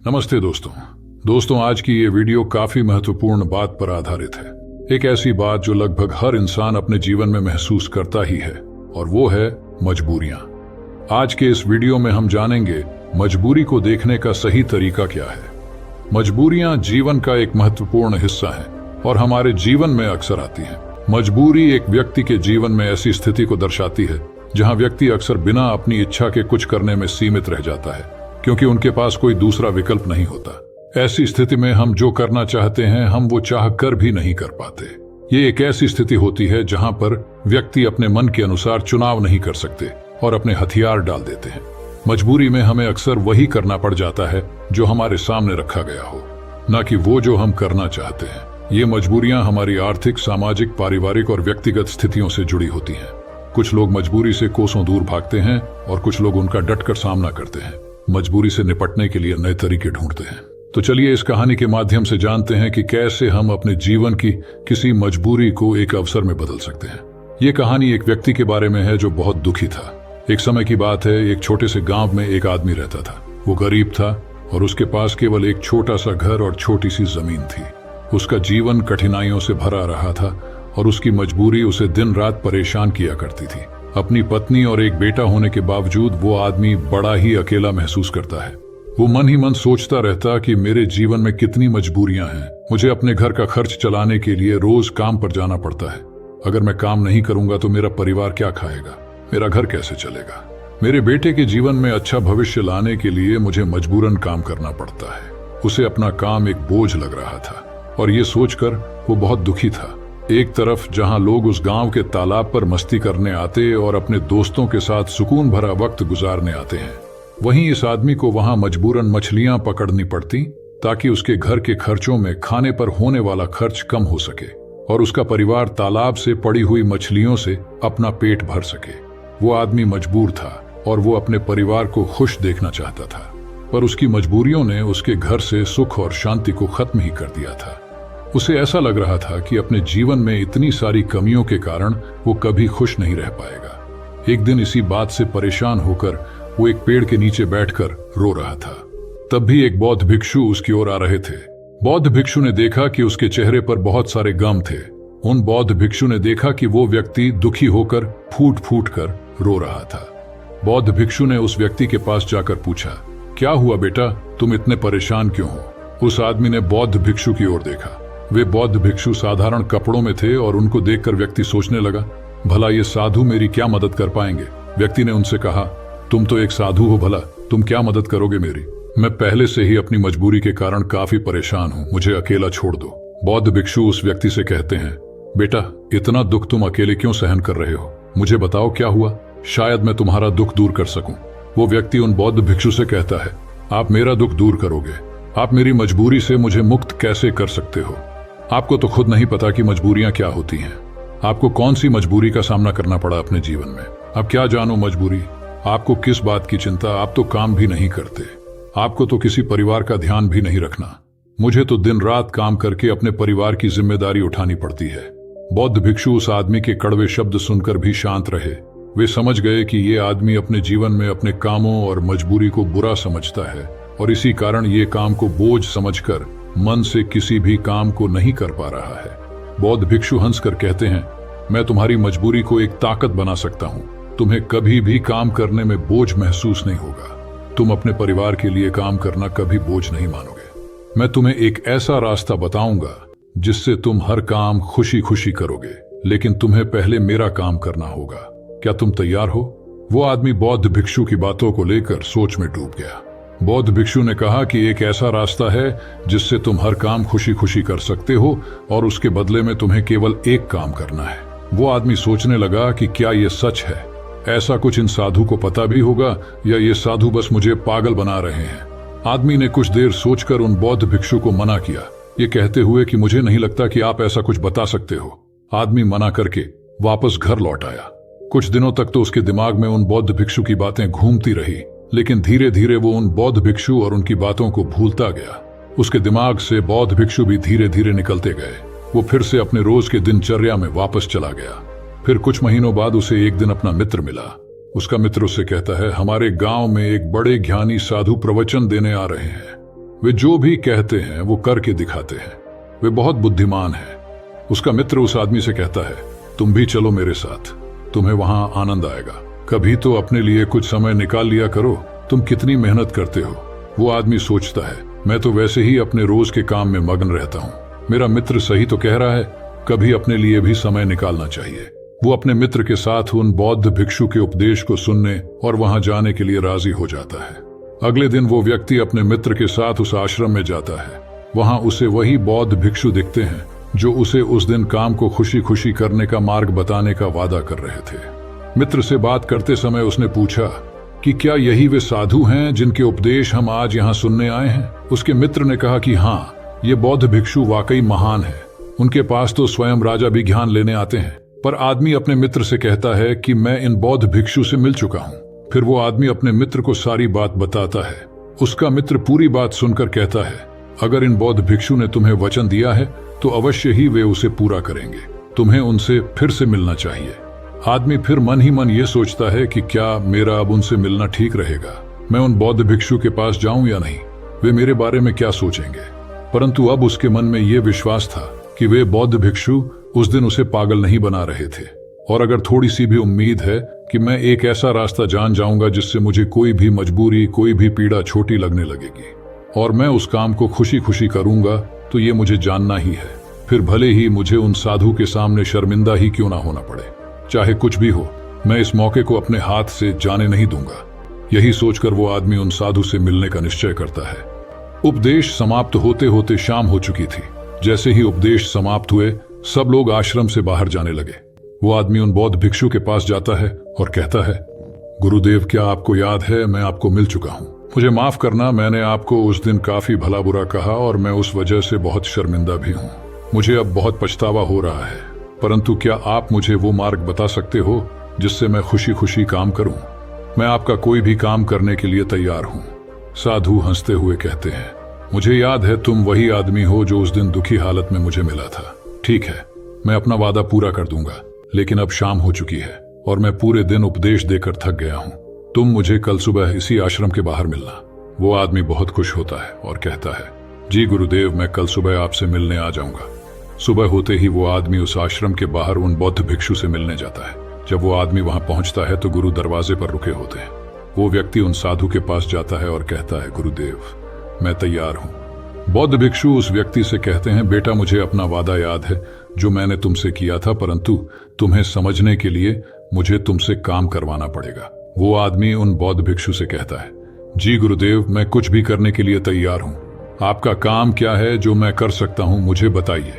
नमस्ते दोस्तों आज की ये वीडियो काफी महत्वपूर्ण बात पर आधारित है। एक ऐसी बात जो लगभग हर इंसान अपने जीवन में महसूस करता ही है, और वो है मजबूरियां। आज के इस वीडियो में हम जानेंगे मजबूरी को देखने का सही तरीका क्या है। मजबूरियां जीवन का एक महत्वपूर्ण हिस्सा है और हमारे जीवन में अक्सर आती हैं। मजबूरी एक व्यक्ति के जीवन में ऐसी स्थिति को दर्शाती है जहां व्यक्ति अक्सर बिना अपनी इच्छा के कुछ करने में सीमित रह जाता है, क्योंकि उनके पास कोई दूसरा विकल्प नहीं होता। ऐसी स्थिति में हम जो करना चाहते हैं हम वो चाह कर भी नहीं कर पाते। ये एक ऐसी स्थिति होती है जहां पर व्यक्ति अपने मन के अनुसार चुनाव नहीं कर सकते और अपने हथियार डाल देते हैं। मजबूरी में हमें अक्सर वही करना पड़ जाता है जो हमारे सामने रखा गया हो, न कि वो जो हम करना चाहते हैं। ये मजबूरियां हमारी आर्थिक, सामाजिक, पारिवारिक और व्यक्तिगत स्थितियों से जुड़ी होती हैं। कुछ लोग मजबूरी से कोसों दूर भागते हैं और कुछ लोग उनका डटकर सामना करते हैं। मजबूरी से निपटने के लिए नए तरीके ढूंढते हैं। तो चलिए इस कहानी के माध्यम से जानते हैं कि कैसे हम अपने जीवन की किसी मजबूरी को एक अवसर में बदल सकते हैं। ये कहानी एक व्यक्ति के बारे में है जो बहुत दुखी था। एक समय की बात है, एक छोटे से गांव में एक आदमी रहता था। वो गरीब था और उसके पास केवल एक छोटा सा घर और छोटी सी जमीन थी। उसका जीवन कठिनाइयों से भरा रहा था और उसकी मजबूरी उसे दिन रात परेशान किया करती थी। अपनी पत्नी और एक बेटा होने के बावजूद वो आदमी बड़ा ही अकेला महसूस करता है। वो मन ही मन सोचता रहता कि मेरे जीवन में कितनी मजबूरियां हैं। मुझे अपने घर का खर्च चलाने के लिए रोज काम पर जाना पड़ता है। अगर मैं काम नहीं करूंगा तो मेरा परिवार क्या खाएगा, मेरा घर कैसे चलेगा। मेरे बेटे के जीवन में अच्छा भविष्य लाने के लिए मुझे मजबूरन काम करना पड़ता है। उसे अपना काम एक बोझ लग रहा था और ये सोचकर वो बहुत दुखी था। एक तरफ जहां लोग उस गांव के तालाब पर मस्ती करने आते और अपने दोस्तों के साथ सुकून भरा वक्त गुजारने आते हैं, वहीं इस आदमी को वहां मजबूरन मछलियां पकड़नी पड़ती ताकि उसके घर के खर्चों में खाने पर होने वाला खर्च कम हो सके और उसका परिवार तालाब से पड़ी हुई मछलियों से अपना पेट भर सके। वो आदमी मजबूर था और वो अपने परिवार को खुश देखना चाहता था, पर उसकी मजबूरियों ने उसके घर से सुख और शांति को खत्म ही कर दिया था। उसे ऐसा लग रहा था कि अपने जीवन में इतनी सारी कमियों के कारण वो कभी खुश नहीं रह पाएगा। एक दिन इसी बात से परेशान होकर वो एक पेड़ के नीचे बैठकर रो रहा था। तब भी एक बौद्ध भिक्षु उसकी ओर आ रहे थे। बौद्ध भिक्षु ने देखा कि उसके चेहरे पर बहुत सारे गम थे। उन बौद्ध भिक्षु ने देखा कि वो व्यक्ति दुखी होकर फूट फूट कर रो रहा था। बौद्ध भिक्षु ने उस व्यक्ति के पास जाकर पूछा, क्या हुआ बेटा, तुम इतने परेशान क्यों हो? उस आदमी ने बौद्ध भिक्षु की ओर देखा। वे बौद्ध भिक्षु साधारण कपड़ों में थे और उनको देखकर व्यक्ति सोचने लगा, भला ये साधु मेरी क्या मदद कर पाएंगे। व्यक्ति ने उनसे कहा, तुम तो एक साधु हो, भला तुम क्या मदद करोगे मेरी? मैं पहले से ही अपनी मजबूरी के कारण काफी परेशान हूँ, मुझे अकेला छोड़ दो। बौद्ध भिक्षु उस व्यक्ति से कहते हैं, बेटा इतना दुख तुम अकेले क्यों सहन कर रहे हो? मुझे बताओ क्या हुआ, शायद मैं तुम्हारा दुख दूर कर सकूं। वो व्यक्ति उन बौद्ध भिक्षु से कहता है, आप मेरा दुख दूर करोगे, आप मेरी मजबूरी से मुझे मुक्त कैसे कर सकते हो? आपको तो खुद नहीं पता कि मजबूरियां क्या होती हैं। आपको कौन सी मजबूरी का सामना करना पड़ा अपने जीवन में। अब क्या जानो मजबूरी, आपको किस बात की चिंता, आप तो काम भी नहीं करते, आपको तो किसी परिवार का ध्यान भी नहीं रखना। मुझे तो दिन रात काम करके अपने परिवार की जिम्मेदारी उठानी पड़ती है। बौद्ध भिक्षु उस आदमी के कड़वे शब्द सुनकर भी शांत रहे। वे समझ गए कि ये आदमी अपने जीवन में अपने कामों और मजबूरी को बुरा समझता है और इसी कारण ये काम को बोझ समझकर मन से किसी भी काम को नहीं कर पा रहा है। बौद्ध भिक्षु हंसकर कहते हैं, मैं तुम्हारी मजबूरी को एक ताकत बना सकता हूँ। तुम्हें कभी भी काम करने में बोझ महसूस नहीं होगा। तुम अपने परिवार के लिए काम करना कभी बोझ नहीं मानोगे। मैं तुम्हें एक ऐसा रास्ता बताऊंगा जिससे तुम हर काम खुशी खुशी करोगे, लेकिन तुम्हें पहले मेरा काम करना होगा। क्या तुम तैयार हो? वो आदमी बौद्ध भिक्षु की बातों को लेकर सोच में डूब गया। बौद्ध भिक्षु ने कहा कि एक ऐसा रास्ता है जिससे तुम हर काम खुशी खुशी कर सकते हो और उसके बदले में तुम्हें केवल एक काम करना है। वो आदमी सोचने लगा कि क्या ये सच है? ऐसा कुछ इन साधु को पता भी होगा या ये साधु बस मुझे पागल बना रहे हैं? आदमी ने कुछ देर सोचकर उन बौद्ध भिक्षु को मना किया, ये कहते हुए कि मुझे नहीं लगता कि आप ऐसा कुछ बता सकते हो। आदमी मना करके वापस घर लौट आया। कुछ दिनों तक तो उसके दिमाग में उन बौद्ध भिक्षु की बातें घूमती रही, लेकिन धीरे धीरे वो उन बौद्ध भिक्षु और उनकी बातों को भूलता गया। उसके दिमाग से बौद्ध भिक्षु भी धीरे धीरे निकलते गए। वो फिर से अपने रोज के दिनचर्या में वापस चला गया। फिर कुछ महीनों बाद उसे एक दिन अपना मित्र मिला। उसका मित्र उससे कहता है, हमारे गांव में एक बड़े ज्ञानी साधु प्रवचन देने आ रहे हैं। वे जो भी कहते हैं वो करके दिखाते हैं। वे बहुत बुद्धिमान हैं। उसका मित्र उस आदमी से कहता है, तुम भी चलो मेरे साथ, तुम्हें वहां आनंद आएगा। कभी तो अपने लिए कुछ समय निकाल लिया करो, तुम कितनी मेहनत करते हो। वो आदमी सोचता है, मैं तो वैसे ही अपने रोज के काम में मगन रहता हूँ, मेरा मित्र सही तो कह रहा है, कभी अपने लिए भी समय निकालना चाहिए। वो अपने मित्र के साथ उन बौद्ध भिक्षु के उपदेश को सुनने और वहां जाने के लिए राजी हो जाता है। अगले दिन वो व्यक्ति अपने मित्र के साथ उस आश्रम में जाता है। वहां उसे वही बौद्ध भिक्षु दिखते हैं जो उसे उस दिन काम को खुशी खुशी करने का मार्ग बताने का वादा कर रहे थे। मित्र से बात करते समय उसने पूछा कि क्या यही वे साधु हैं जिनके उपदेश हम आज यहाँ सुनने आए हैं? उसके मित्र ने कहा कि हाँ, ये बौद्ध भिक्षु वाकई महान है, उनके पास तो स्वयं राजा भी ज्ञान लेने आते हैं। पर आदमी अपने मित्र से कहता है कि मैं इन बौद्ध भिक्षु से मिल चुका हूँ। फिर वो आदमी अपने मित्र को सारी बात बताता है। उसका मित्र पूरी बात सुनकर कहता है, अगर इन बौद्ध भिक्षु ने तुम्हें वचन दिया है तो अवश्य ही वे उसे पूरा करेंगे, तुम्हें उनसे फिर से मिलना चाहिए। आदमी फिर मन ही मन ये सोचता है कि क्या मेरा अब उनसे मिलना ठीक रहेगा, मैं उन बौद्ध भिक्षु के पास जाऊं या नहीं, वे मेरे बारे में क्या सोचेंगे। परंतु अब उसके मन में ये विश्वास था कि वे बौद्ध भिक्षु उस दिन उसे पागल नहीं बना रहे थे, और अगर थोड़ी सी भी उम्मीद है कि मैं एक ऐसा रास्ता जान जाऊंगा जिससे मुझे कोई भी मजबूरी, कोई भी पीड़ा छोटी लगने लगेगी और मैं उस काम को खुशी खुशी करूंगा, तो ये मुझे जानना ही है। फिर भले ही मुझे उन साधु के सामने शर्मिंदा ही क्यों ना होना पड़े, चाहे कुछ भी हो, मैं इस मौके को अपने हाथ से जाने नहीं दूंगा। यही सोचकर वो आदमी उन साधु से मिलने का निश्चय करता है। उपदेश समाप्त होते होते शाम हो चुकी थी। जैसे ही उपदेश समाप्त हुए, सब लोग आश्रम से बाहर जाने लगे। वो आदमी उन बौद्ध भिक्षु के पास जाता है और कहता है, गुरुदेव, क्या आपको याद है मैं आपको मिल चुका हूँ। मुझे माफ करना, मैंने आपको उस दिन काफी भला बुरा कहा और मैं उस वजह से बहुत शर्मिंदा भी हूँ। मुझे अब बहुत पछतावा हो रहा है, परंतु क्या आप मुझे वो मार्ग बता सकते हो जिससे मैं खुशी खुशी काम करूं? मैं आपका कोई भी काम करने के लिए तैयार हूं। साधु हंसते हुए कहते हैं, मुझे याद है तुम वही आदमी हो जो उस दिन दुखी हालत में मुझे मिला था। ठीक है, मैं अपना वादा पूरा कर दूंगा, लेकिन अब शाम हो चुकी है और मैं पूरे दिन उपदेश देकर थक गया हूँ। तुम मुझे कल सुबह इसी आश्रम के बाहर मिलना। वो आदमी बहुत खुश होता है और कहता है, जी गुरुदेव, मैं कल सुबह आपसे मिलने आ जाऊंगा। सुबह होते ही वो आदमी उस आश्रम के बाहर उन बौद्ध भिक्षु से मिलने जाता है। जब वो आदमी वहां पहुंचता है तो गुरु दरवाजे पर रुके होते हैं। वो व्यक्ति उन साधु के पास जाता है और कहता है, गुरुदेव, मैं तैयार हूं। बौद्ध भिक्षु उस व्यक्ति से कहते हैं, बेटा, मुझे अपना वादा याद है जो मैंने तुमसे किया था, परंतु तुम्हें समझने के लिए मुझे तुमसे काम करवाना पड़ेगा। वो आदमी उन बौद्ध भिक्षु से कहता है, जी गुरुदेव, मैं कुछ भी करने के लिए तैयार हूं। आपका काम क्या है जो मैं कर सकता हूं, मुझे बताइए।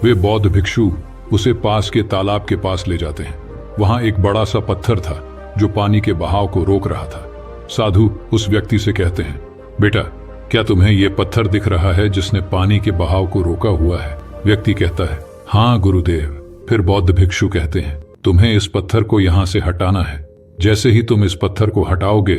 वे बौद्ध भिक्षु उसे पास के तालाब के पास ले जाते हैं। वहां एक बड़ा सा पत्थर था जो पानी के बहाव को रोक रहा था। साधु उस व्यक्ति से कहते हैं, बेटा, क्या तुम्हें यह पत्थर दिख रहा है जिसने पानी के बहाव को रोका हुआ है? व्यक्ति कहता है, हाँ गुरुदेव। फिर बौद्ध भिक्षु कहते हैं, तुम्हें इस पत्थर को यहां से हटाना है। जैसे ही तुम इस पत्थर को हटाओगे,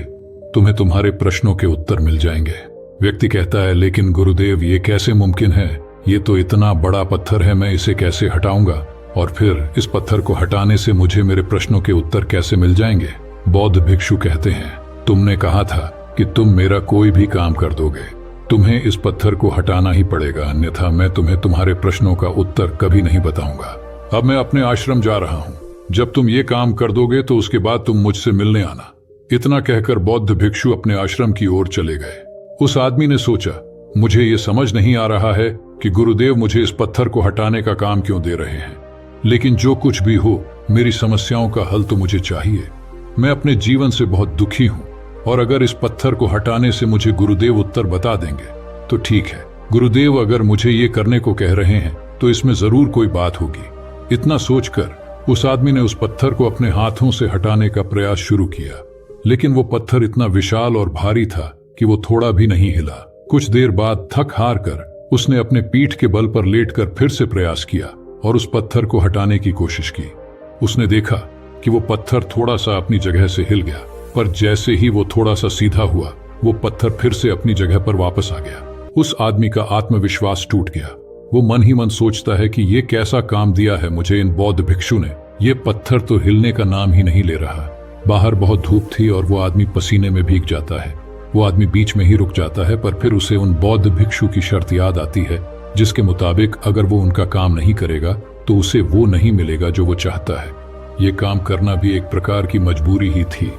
तुम्हें तुम्हारे प्रश्नों के उत्तर मिल जाएंगे। व्यक्ति कहता है, लेकिन गुरुदेव, ये कैसे मुमकिन है? ये तो इतना बड़ा पत्थर है, मैं इसे कैसे हटाऊंगा? और फिर इस पत्थर को हटाने से मुझे मेरे प्रश्नों के उत्तर कैसे मिल जाएंगे? बौद्ध भिक्षु कहते हैं, तुमने कहा था कि तुम मेरा कोई भी काम कर दोगे। तुम्हें इस पत्थर को हटाना ही पड़ेगा, अन्यथा मैं तुम्हें तुम्हारे प्रश्नों का उत्तर कभी नहीं बताऊंगा। अब मैं अपने आश्रम जा रहा हूँ। जब तुम ये काम कर दोगे तो उसके बाद तुम मुझसे मिलने आना। इतना कहकर बौद्ध भिक्षु अपने आश्रम की ओर चले गए। उस आदमी ने सोचा, मुझे ये समझ नहीं आ रहा है कि गुरुदेव मुझे इस पत्थर को हटाने का काम क्यों दे रहे हैं, लेकिन जो कुछ भी हो, मेरी समस्याओं का हल तो मुझे चाहिए। मैं अपने जीवन से बहुत दुखी हूँ और अगर इस पत्थर को हटाने से मुझे गुरुदेव उत्तर बता देंगे तो ठीक है। गुरुदेव अगर मुझे ये करने को कह रहे हैं तो इसमें जरूर कोई बात होगी। इतना सोचकर उस आदमी ने उस पत्थर को अपने हाथों से हटाने का प्रयास शुरू किया, लेकिन वो पत्थर इतना विशाल और भारी था कि वो थोड़ा भी नहीं हिला। कुछ देर बाद थक हार कर उसने अपने पीठ के बल पर लेटकर फिर से प्रयास किया और उस पत्थर को हटाने की कोशिश की। उसने देखा कि वो पत्थर थोड़ा सा अपनी जगह से हिल गया, पर जैसे ही वो थोड़ा सा सीधा हुआ, वो पत्थर फिर से अपनी जगह पर वापस आ गया। उस आदमी का आत्मविश्वास टूट गया। वो मन ही मन सोचता है कि ये कैसा काम दिया है मुझे इन बौद्ध भिक्षु ने। ये पत्थर तो हिलने का नाम ही नहीं ले रहा। बाहर बहुत धूप थी और वो आदमी पसीने में भीग जाता है। वो आदमी बीच में ही रुक जाता है, पर फिर उसे उन बौद्ध भिक्षु की शर्त याद आती है जिसके मुताबिक अगर वो उनका काम नहीं करेगा तो उसे वो नहीं मिलेगा जो वो चाहता है। ये काम करना भी एक प्रकार की मजबूरी ही थी।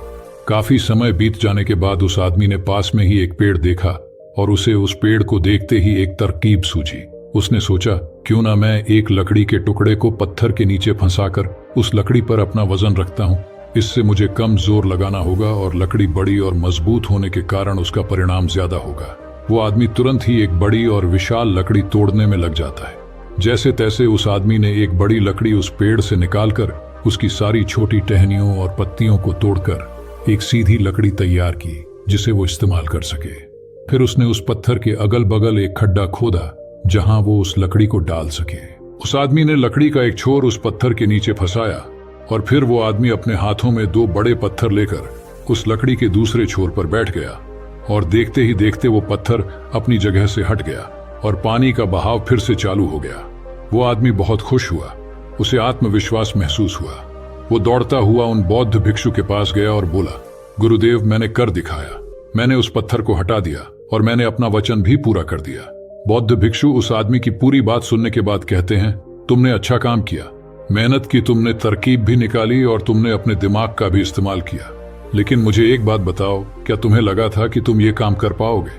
काफी समय बीत जाने के बाद उस आदमी ने पास में ही एक पेड़ देखा और उसे उस पेड़ को देखते ही एक तरकीब सूझी। उसने सोचा, क्यों ना मैं एक लकड़ी के टुकड़े को पत्थर के नीचे फंसाकर उस लकड़ी पर अपना वजन रखता हूँ। इससे मुझे कम जोर लगाना होगा और लकड़ी बड़ी और मजबूत होने के कारण उसका परिणाम ज्यादा होगा। वो आदमी तुरंत ही एक बड़ी और विशाल लकड़ी तोड़ने में लग जाता है। जैसे तैसे उस आदमी ने एक बड़ी लकड़ी उस पेड़ से निकालकर उसकी सारी छोटी टहनियों और पत्तियों को तोड़कर एक सीधी लकड़ी तैयार की जिसे वो इस्तेमाल कर सके। फिर उसने उस पत्थर के अगल बगल एक खड्डा खोदा जहां वो उस लकड़ी को डाल सके। उस आदमी ने लकड़ी का एक छोर उस पत्थर के नीचे फंसाया और फिर वो आदमी अपने हाथों में 2 बड़े पत्थर लेकर उस लकड़ी के दूसरे छोर पर बैठ गया और देखते ही देखते वो पत्थर अपनी जगह से हट गया और पानी का बहाव फिर से चालू हो गया। वो आदमी बहुत खुश हुआ, उसे आत्मविश्वास महसूस हुआ। वो दौड़ता हुआ उन बौद्ध भिक्षु के पास गया और बोला, गुरुदेव, मैंने कर दिखाया, मैंने उस पत्थर को हटा दिया और मैंने अपना वचन भी पूरा कर दिया। बौद्ध भिक्षु उस आदमी की पूरी बात सुनने के बाद कहते हैं, तुमने अच्छा काम किया, मेहनत की, तुमने तरकीब भी निकाली और तुमने अपने दिमाग का भी इस्तेमाल किया। लेकिन मुझे एक बात बताओ, क्या तुम्हें लगा था कि तुम ये काम कर पाओगे?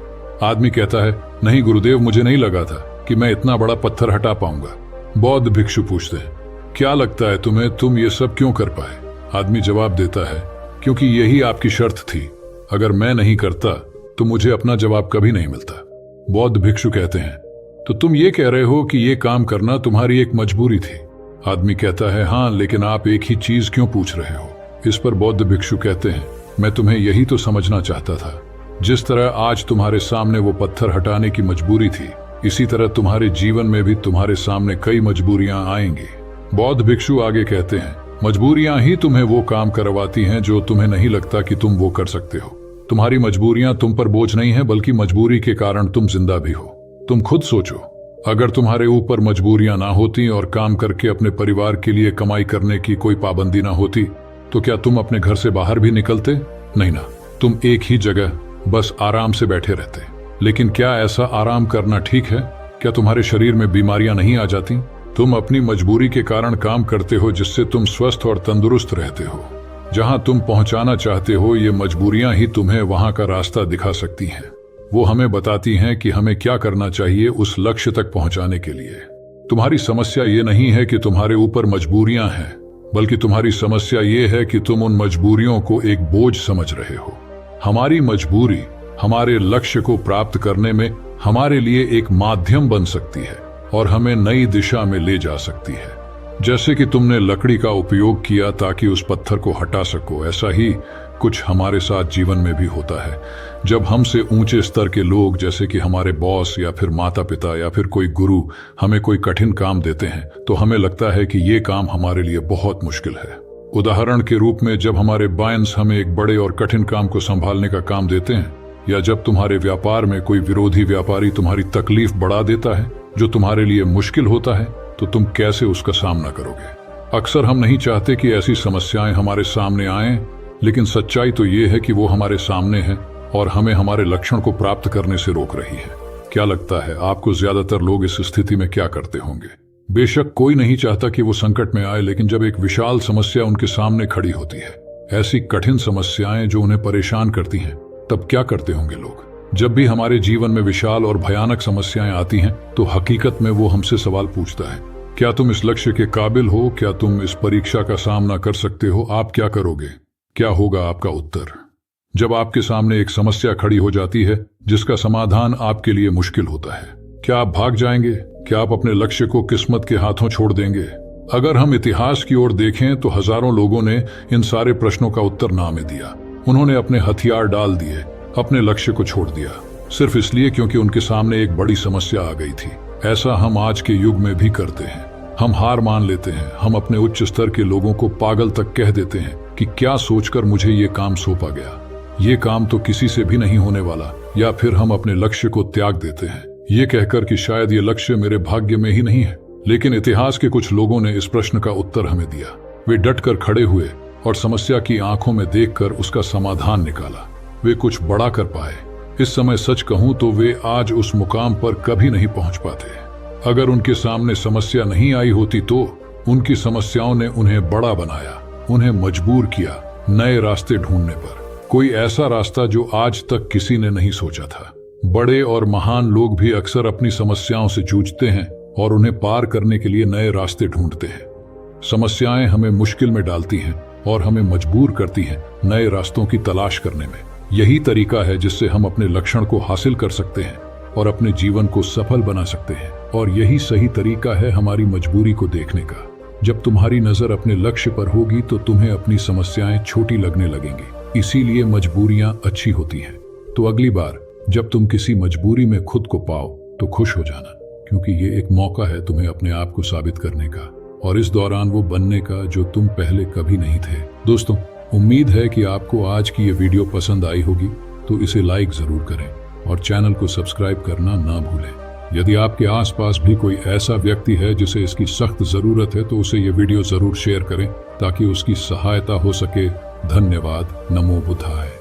आदमी कहता है, नहीं गुरुदेव, मुझे नहीं लगा था कि मैं इतना बड़ा पत्थर हटा पाऊंगा। बौद्ध भिक्षु पूछते हैं, क्या लगता है तुम्हें, तुम ये सब क्यों कर पाए? आदमी जवाब देता है, क्योंकि यही आपकी शर्त थी, अगर मैं नहीं करता तो मुझे अपना जवाब कभी नहीं मिलता। बौद्ध भिक्षु कहते हैं, तो तुम ये कह रहे हो कि ये काम करना तुम्हारी एक मजबूरी थी? आदमी कहता है, हाँ, लेकिन आप एक ही चीज क्यों पूछ रहे हो? इस पर बौद्ध भिक्षु कहते हैं, मैं तुम्हें यही तो समझना चाहता था। जिस तरह आज तुम्हारे सामने वो पत्थर हटाने की मजबूरी थी, इसी तरह तुम्हारे जीवन में भी तुम्हारे सामने कई मजबूरियां आएंगी। बौद्ध भिक्षु आगे कहते हैं, मजबूरियां ही तुम्हें वो काम करवाती हैं जो तुम्हें नहीं लगता कि तुम वो कर सकते हो। तुम्हारी मजबूरियां तुम पर बोझ नहीं है, बल्कि मजबूरी के कारण तुम जिंदा भी हो। तुम खुद सोचो, अगर तुम्हारे ऊपर मजबूरियां ना होती और काम करके अपने परिवार के लिए कमाई करने की कोई पाबंदी ना होती, तो क्या तुम अपने घर से बाहर भी निकलते? नहीं ना, तुम एक ही जगह बस आराम से बैठे रहते। लेकिन क्या ऐसा आराम करना ठीक है? क्या तुम्हारे शरीर में बीमारियां नहीं आ जाती? तुम अपनी मजबूरी के कारण काम करते हो जिससे तुम स्वस्थ और तंदुरुस्त रहते हो। जहां तुम पहुंचाना चाहते हो, ये मजबूरियां ही तुम्हें वहां का रास्ता दिखा सकती हैं। वो हमें बताती हैं कि हमें क्या करना चाहिए उस लक्ष्य तक पहुंचाने के लिए। तुम्हारी समस्या ये नहीं है कि तुम्हारे ऊपर मजबूरियां हैं, बल्कि तुम्हारी समस्या ये है कि तुम उन मजबूरियों को एक बोझ समझ रहे हो। हमारी मजबूरी हमारे लक्ष्य को प्राप्त करने में हमारे लिए एक माध्यम बन सकती है और हमें नई दिशा में ले जा सकती है। जैसे कि तुमने लकड़ी का उपयोग किया ताकि उस पत्थर को हटा सको, ऐसा ही कुछ हमारे साथ जीवन में भी होता है। जब हमसे ऊंचे स्तर के लोग, जैसे कि हमारे बॉस या फिर माता पिता या फिर कोई गुरु, हमें कोई कठिन काम देते हैं, तो हमें लगता है कि ये काम हमारे लिए बहुत मुश्किल है। उदाहरण के रूप में, जब हमारे बॉस हमें एक बड़े और कठिन काम को संभालने का काम देते हैं, या जब तुम्हारे व्यापार में कोई विरोधी व्यापारी तुम्हारी तकलीफ बढ़ा देता है जो तुम्हारे लिए मुश्किल होता है, तो तुम कैसे उसका सामना करोगे? अक्सर हम नहीं चाहते कि ऐसी समस्याएं हमारे सामने आएं, लेकिन सच्चाई तो ये है कि वो हमारे सामने है और हमें हमारे लक्ष्य को प्राप्त करने से रोक रही है। क्या लगता है आपको, ज्यादातर लोग इस स्थिति में क्या करते होंगे? बेशक कोई नहीं चाहता कि वो संकट में आए, लेकिन जब एक विशाल समस्या उनके सामने खड़ी होती है, ऐसी कठिन समस्याएं जो उन्हें परेशान करती हैं, तब क्या करते होंगे लोग? जब भी हमारे जीवन में विशाल और भयानक समस्याएं आती हैं, तो हकीकत में वो हमसे सवाल पूछता है, क्या तुम इस लक्ष्य के काबिल हो? क्या तुम इस परीक्षा का सामना कर सकते हो? आप क्या करोगे? क्या होगा आपका उत्तर? जब आपके सामने एक समस्या खड़ी हो जाती है जिसका समाधान आपके लिए मुश्किल होता है, क्या आप भाग जाएंगे? क्या आप अपने लक्ष्य को किस्मत के हाथों छोड़ देंगे? अगर हम इतिहास की ओर देखें तो हजारों लोगों ने इन सारे प्रश्नों का उत्तर ना में दिया। उन्होंने अपने हथियार डाल दिए, अपने लक्ष्य को छोड़ दिया, सिर्फ इसलिए क्योंकि उनके सामने एक बड़ी समस्या आ गई थी। ऐसा हम आज के युग में भी करते हैं। हम हार मान लेते हैं। हम अपने उच्च स्तर के लोगों को पागल तक कह देते हैं कि क्या सोचकर मुझे ये काम सौंपा गया, ये काम तो किसी से भी नहीं होने वाला। या फिर हम अपने लक्ष्य को त्याग देते हैं, ये कहकर कि शायद ये लक्ष्य मेरे भाग्य में ही नहीं है। लेकिन इतिहास के कुछ लोगों ने इस प्रश्न का उत्तर हमें दिया। वे डटकर खड़े हुए और समस्या की आंखों में देखकर उसका समाधान निकाला। वे कुछ बड़ा कर पाए। इस समय सच कहूं तो वे आज उस मुकाम पर कभी नहीं पहुंच पाते। अगर उनके सामने समस्या नहीं आई होती तो उनकी समस्याओं ने उन्हें बड़ा बनाया, उन्हें मजबूर किया नए रास्ते ढूंढने पर। कोई ऐसा रास्ता जो आज तक किसी ने नहीं सोचा था। बड़े और महान लोग भी अक्सर अपनी समस्याओं से जूझते हैं और उन्हें पार करने के लिए नए रास्ते ढूंढते हैं। समस्याएं हमें मुश्किल में डालती हैं और हमें मजबूर करती हैं नए रास्तों की तलाश करने में। यही तरीका है जिससे हम अपने लक्ष्य को हासिल कर सकते हैं और अपने जीवन को सफल बना सकते हैं। और यही सही तरीका है हमारी मजबूरी को देखने का। जब तुम्हारी नजर अपने लक्ष्य पर होगी तो तुम्हें अपनी समस्याएं छोटी लगने लगेंगी। इसीलिए मजबूरियां अच्छी होती हैं। तो अगली बार जब तुम किसी मजबूरी में खुद को पाओ तो खुश हो जाना, क्योंकि ये एक मौका है तुम्हें अपने आप को साबित करने का और इस दौरान वो बनने का जो तुम पहले कभी नहीं थे। दोस्तों, उम्मीद है कि आपको आज की ये वीडियो पसंद आई होगी, तो इसे लाइक जरूर करें और चैनल को सब्सक्राइब करना ना भूलें। यदि आपके आसपास भी कोई ऐसा व्यक्ति है जिसे इसकी सख्त जरूरत है तो उसे ये वीडियो जरूर शेयर करें ताकि उसकी सहायता हो सके। धन्यवाद। नमो बुद्धाय।